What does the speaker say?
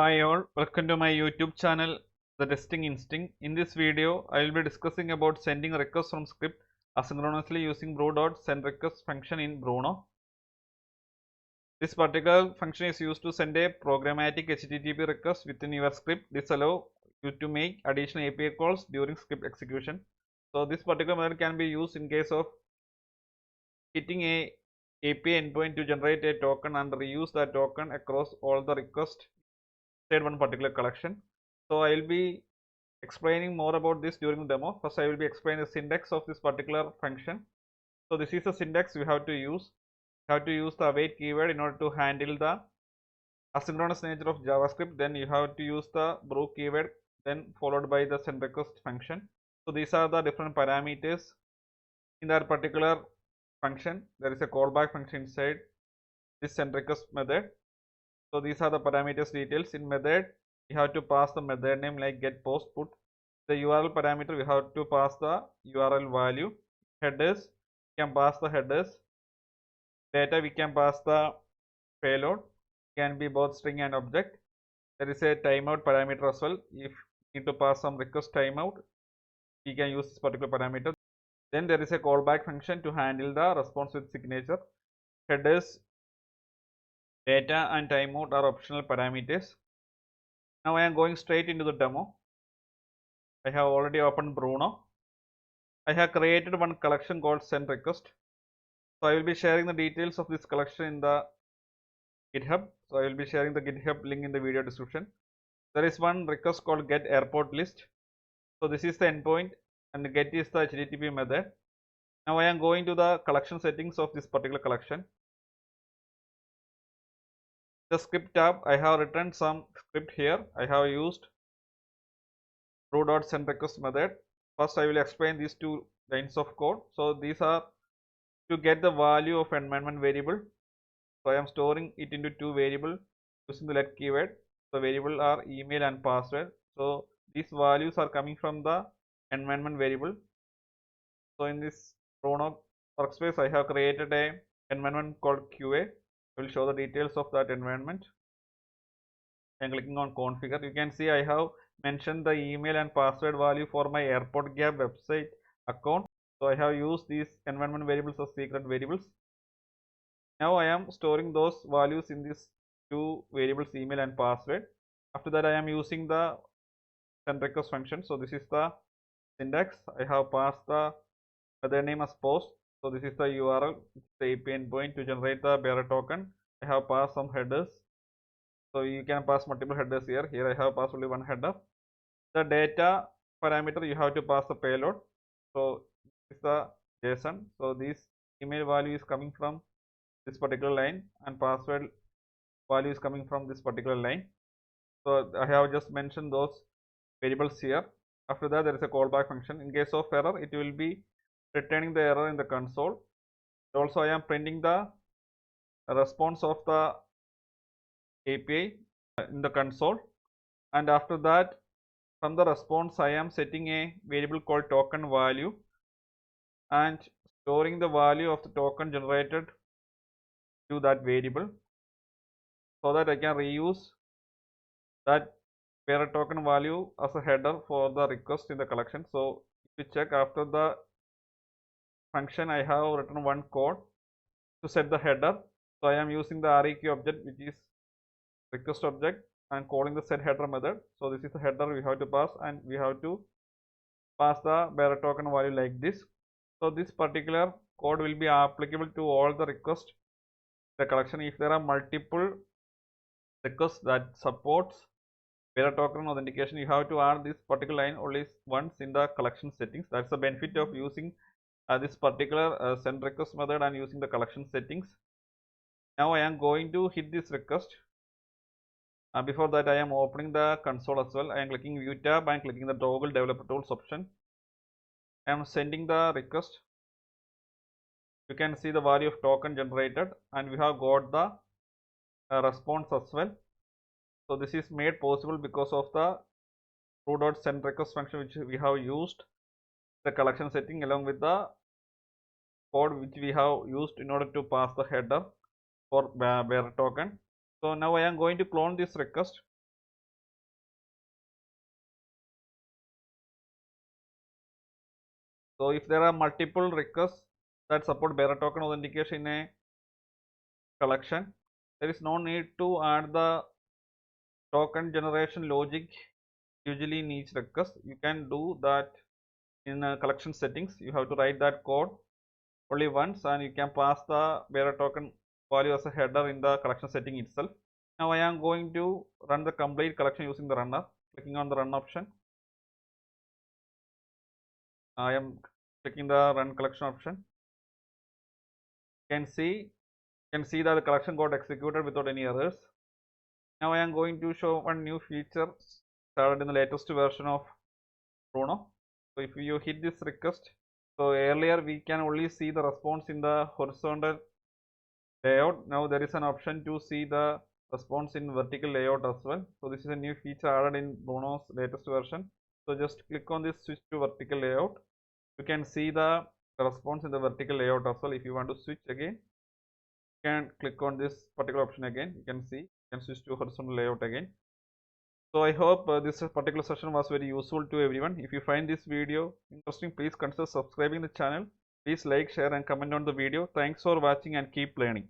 Hi all, welcome to my YouTube channel, The Testing Instinct. In this video, I will be discussing about sending requests from script asynchronously using bru.sendRequest function in Bruno. This particular function is used to send a programmatic HTTP request within your script. This allows you to make additional API calls during script execution. So this particular method can be used in case of hitting a API endpoint to generate a token and reuse that token across all the requests inside one particular collection. So I will be explaining more about this during the demo. First I will be explaining the syntax of this particular function. So this is the syntax we have to use. You have to use the await keyword in order to handle the asynchronous nature of JavaScript. Then you have to use the bru keyword, then followed by the send request function. So these are the different parameters in that particular function. There is a callback function inside this send request method. So these are the parameters details. In method we have to pass the method name like get, post, put. The URL parameter we have to pass the URL value. Headers we can pass the headers. Data we can pass the payload, can be both string and object. There is a timeout parameter as well. If you need to pass some request timeout, we can use this particular parameter. Then there is a callback function to handle the response with signature. Headers, data and timeout are optional parameters. Now I am going straight into the demo. I have already opened Bruno. I have created one collection called send request. So I will be sharing the details of this collection in the GitHub. So I will be sharing the GitHub link in the video description. There is one request called get airport list. So this is the endpoint and get is the HTTP method. Now I am going to the collection settings of this particular collection. The script tab, I have written some script here. I have used bru.sendRequest method. First I will explain these two lines of code. So these are to get the value of environment variable. So I am storing it into two variables using the let keyword. The variable are email and password. So these values are coming from the environment variable. So in this Bruno workspace, I have created a environment called QA. I will show the details of that environment. I am clicking on configure. You can see I have mentioned the email and password value for my airport gap website account. So I have used these environment variables as secret variables. Now I am storing those values in these two variables, email and password. After that I am using the send request function. So this is the syntax. I have passed the method name as post. So this is the URL, the API endpoint to generate the bearer token. I have passed some headers. So you can pass multiple headers here. Here I have passed only one header. The data parameter you have to pass the payload. So this is the JSON. So this email value is coming from this particular line and password value is coming from this particular line. So I have just mentioned those variables here. After that there is a callback function. In case of error, it will be returning the error in the console. Also I am printing the response of the API in the console, and after that from the response I am setting a variable called token value and storing the value of the token generated to that variable so that I can reuse that bearer token value as a header for the request in the collection. So if you check after the function, I have written one code to set the header. So I am using the REQ object, which is request object, and calling the set header method. So this is the header we have to pass, and we have to pass the bearer token value like this. So this particular code will be applicable to all the requests the collection. If there are multiple requests that supports bearer token authentication, you have to add this particular line only once in the collection settings. That's the benefit of using this particular send request method and using the collection settings. Now I am going to hit this request. Before that I am opening the console as well. I am clicking view tab and clicking the toggle developer tools option. I am sending the request. You can see the value of token generated, and we have got the response as well. So this is made possible because of the bru.sendRequest function which we have used the collection setting along with the code which we have used in order to pass the header for bearer token. So now I am going to clone this request. So if there are multiple requests that support bearer token authentication in a collection, there is no need to add the token generation logic usually in each request. You can do that in collection settings. You have to write that code only once, and you can pass the bearer token value as a header in the collection setting itself. Now I am going to run the complete collection using the runner. Clicking on the run option. I am clicking the run collection option. You can see that the collection got executed without any errors. Now I am going to show one new feature started in the latest version of Bruno. So if you hit this request, so earlier we can only see the response in the horizontal layout. Now there is an option to see the response in vertical layout as well. So this is a new feature added in Bruno's latest version. So just click on this switch to vertical layout. You can see the response in the vertical layout as well. If you want to switch again, you can click on this particular option again. You can see, you can switch to horizontal layout again. So I hope this particular session was very useful to everyone. If you find this video interesting, please consider subscribing the channel. Please like, share and comment on the video. Thanks for watching and keep learning.